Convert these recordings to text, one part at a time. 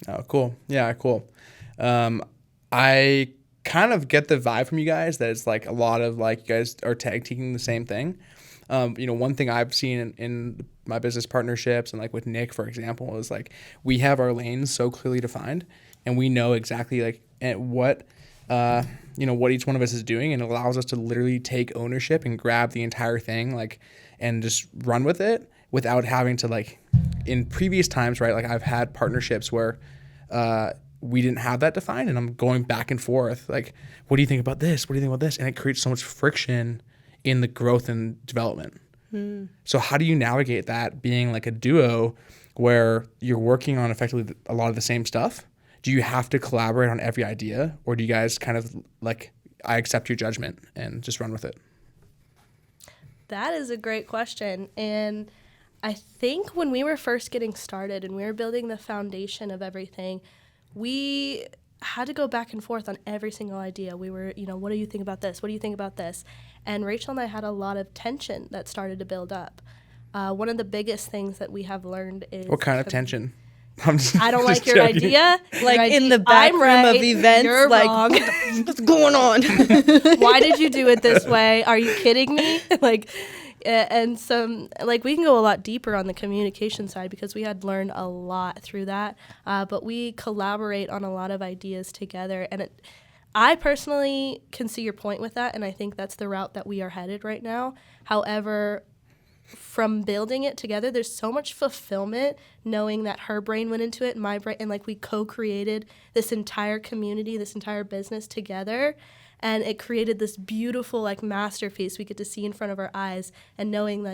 Oh, cool. Yeah, cool. I kind of get the vibe from you guys that it's like a lot of like you guys are tag teaming the same thing. One thing I've seen in my business partnerships and like with Nick, for example, is like we have our lanes so clearly defined and we know exactly like what what each one of us is doing, and it allows us to literally take ownership and grab the entire thing like and just run with it without having to like in previous times, right? Like I've had partnerships where we didn't have that defined and I'm going back and forth. Like, what do you think about this? What do you think about this? And it creates so much friction in the growth and development. So how do you navigate that being like a duo where you're working on effectively a lot of the same stuff? Do you have to collaborate on every idea, or do you guys kind of like, I accept your judgment and just run with it? That is a great question. And I think when we were first getting started and we were building the foundation of everything, we had to go back and forth on every single idea. We were, what do you think about this? What do you think about this? And Rachel and I had a lot of tension that started to build up. One of the biggest things that we have learned is... What kind of tension? I don't like your idea. Like in the back room of events, you're like, wrong. what's going on? Why did you do it this way? Are you kidding me? And some, we can go a lot deeper on the communication side because we had learned a lot through that. But we collaborate on a lot of ideas together. And I personally can see your point with that, and I think that's the route that we are headed right now. However, from building it together, there's so much fulfillment knowing that her brain went into it, my brain, and we co-created this entire community, this entire business together. And it created this beautiful masterpiece we get to see in front of our eyes, and knowing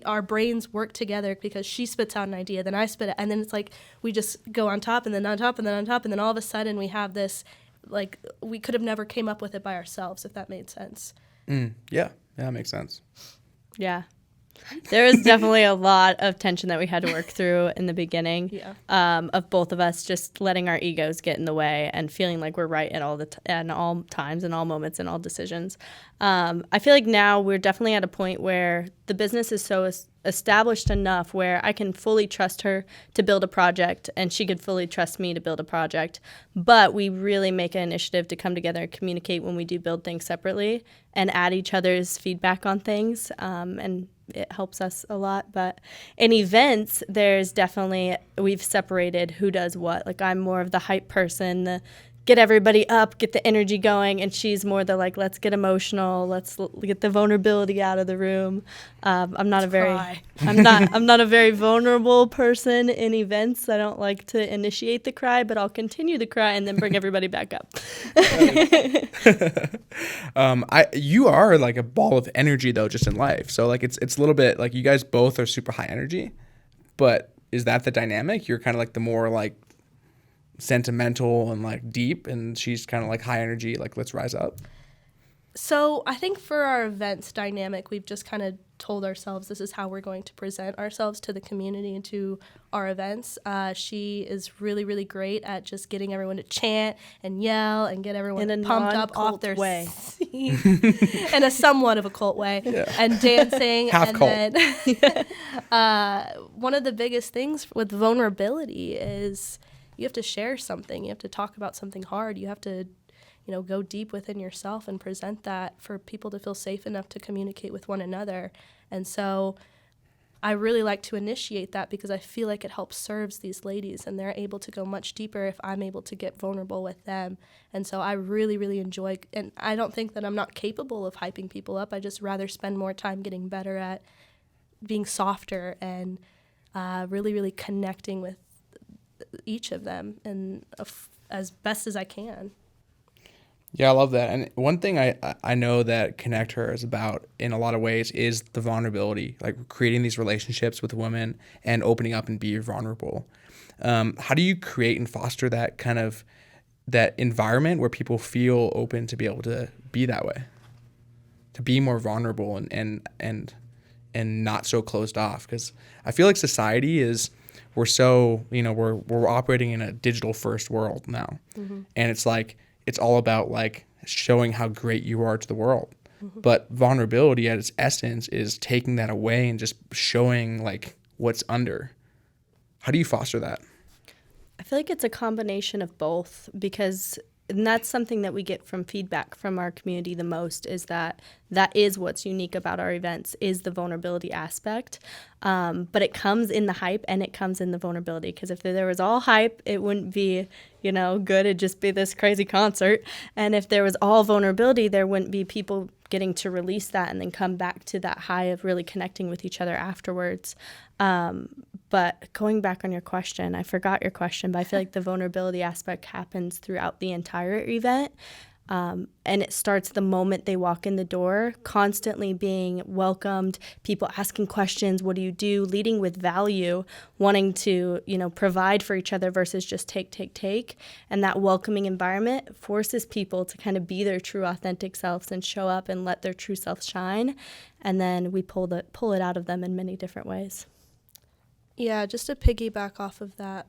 our brains work together because she spits out an idea, then I spit it, and then it's we just go on top and then on top and then on top, and then all of a sudden we have this we could have never came up with it by ourselves, if that made sense. Yeah, that makes sense. Yeah. There was definitely a lot of tension that we had to work through in the beginning, of both of us just letting our egos get in the way and feeling like we're right at all times and all moments and all decisions. I feel like now we're definitely at a point where the business is so established enough where I can fully trust her to build a project and she could fully trust me to build a project. But we really make an initiative to come together and communicate when we do build things separately and add each other's feedback on things. And it helps us a lot. But in events, there's definitely, we've separated who does what. I'm more of the hype person, the get everybody up, get the energy going, and she's more the let's get emotional, let's get the vulnerability out of the room. I'm not a very vulnerable person in events. I don't like to initiate the cry, but I'll continue the cry and then bring everybody back up. You are a ball of energy though, just in life. So it's a little bit you guys both are super high energy, but is that the dynamic? You're kind of the more sentimental and deep, and she's kind of high energy, let's rise up. So I think for our events dynamic, we've just kind of told ourselves this is how we're going to present ourselves to the community and to our events. She is really, really great at just getting everyone to chant and yell and get everyone pumped up off their seats in a somewhat of a cult way, and dancing. Half and cult. Then one of the biggest things with vulnerability is you have to share something. You have to talk about something hard. You have to, go deep within yourself and present that for people to feel safe enough to communicate with one another. And so I really like to initiate that because I feel like it helps serves these ladies, and they're able to go much deeper if I'm able to get vulnerable with them. And so I really, really enjoy, and I don't think that I'm not capable of hyping people up. I just rather spend more time getting better at being softer and really, really connecting with each of them and as best as I can. Yeah, I love that. And one thing I know that KonnectHer is about in a lot of ways is the vulnerability, creating these relationships with women and opening up and be vulnerable. How do you create and foster that kind of that environment where people feel open to be able to be that way, to be more vulnerable and not so closed off? Because I feel like society is, we're so, we're operating in a digital first world now. Mm-hmm. And it's all about showing how great you are to the world. Mm-hmm. But vulnerability at its essence is taking that away and just showing what's under. How do you foster that? I feel like it's a combination of both, because and that's something that we get from feedback from our community the most, is that is what's unique about our events, is the vulnerability aspect. But it comes in the hype and it comes in the vulnerability, because if there was all hype, it wouldn't be, good. It'd just be this crazy concert. And if there was all vulnerability, there wouldn't be people getting to release that and then come back to that high of really connecting with each other afterwards. But going back on your question, I forgot your question, but I feel like the vulnerability aspect happens throughout the entire event. And it starts the moment they walk in the door, constantly being welcomed, people asking questions, what do you do, leading with value, wanting to, provide for each other versus just take. And that welcoming environment forces people to kind of be their true authentic selves and show up and let their true selves shine. And then we pull it out of them in many different ways. Yeah, just to piggyback off of that,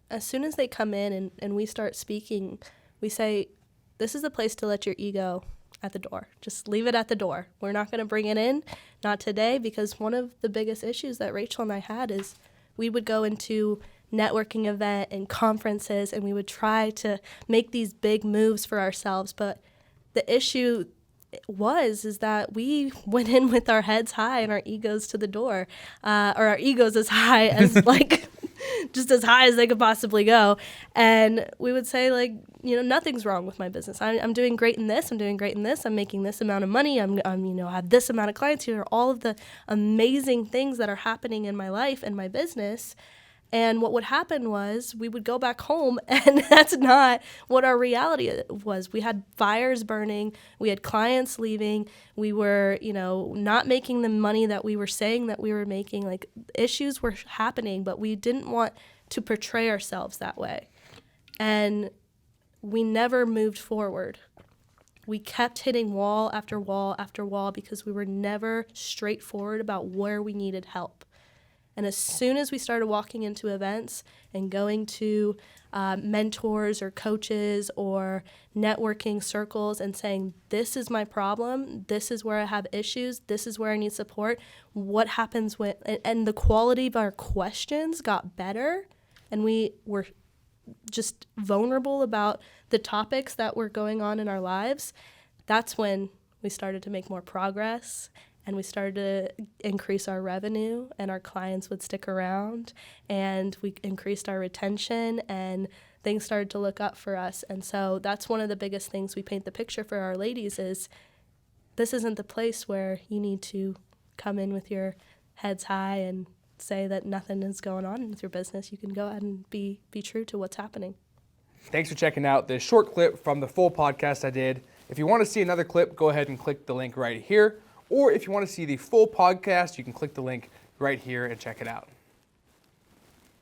as soon as they come in and we start speaking, we say, this is the place to let your ego at the door. Just leave it at the door. We're not going to bring it in, not today, because one of the biggest issues that Rachel and I had is we would go into networking event and conferences and we would try to make these big moves for ourselves. But the issue is that we went in with our heads high and our egos to the door, or our egos as high as just as high as they could possibly go. And we would say nothing's wrong with my business. I'm doing great in this. I'm doing great in this. I'm making this amount of money. I have this amount of clients here. All of the amazing things that are happening in my life and my business. And what would happen was we would go back home, and that's not what our reality was. We had fires burning. We had clients leaving. We were, not making the money that we were saying that we were making. Issues were happening, but we didn't want to portray ourselves that way. And we never moved forward. We kept hitting wall after wall after wall because we were never straightforward about where we needed help. And as soon as we started walking into events and going to mentors or coaches or networking circles and saying, this is my problem, this is where I have issues, this is where I need support, what happens when, and the quality of our questions got better, and we were just vulnerable about the topics that were going on in our lives, that's when we started to make more progress. And we started to increase our revenue, and our clients would stick around, and we increased our retention, and things started to look up for us. And so that's one of the biggest things we paint the picture for our ladies is this isn't the place where you need to come in with your heads high and say that nothing is going on with your business. You can go ahead and be true to what's happening. Thanks for checking out this short clip from the full podcast I did. If you want to see another clip, go ahead and click the link right here. Or if you want to see the full podcast, you can click the link right here and check it out.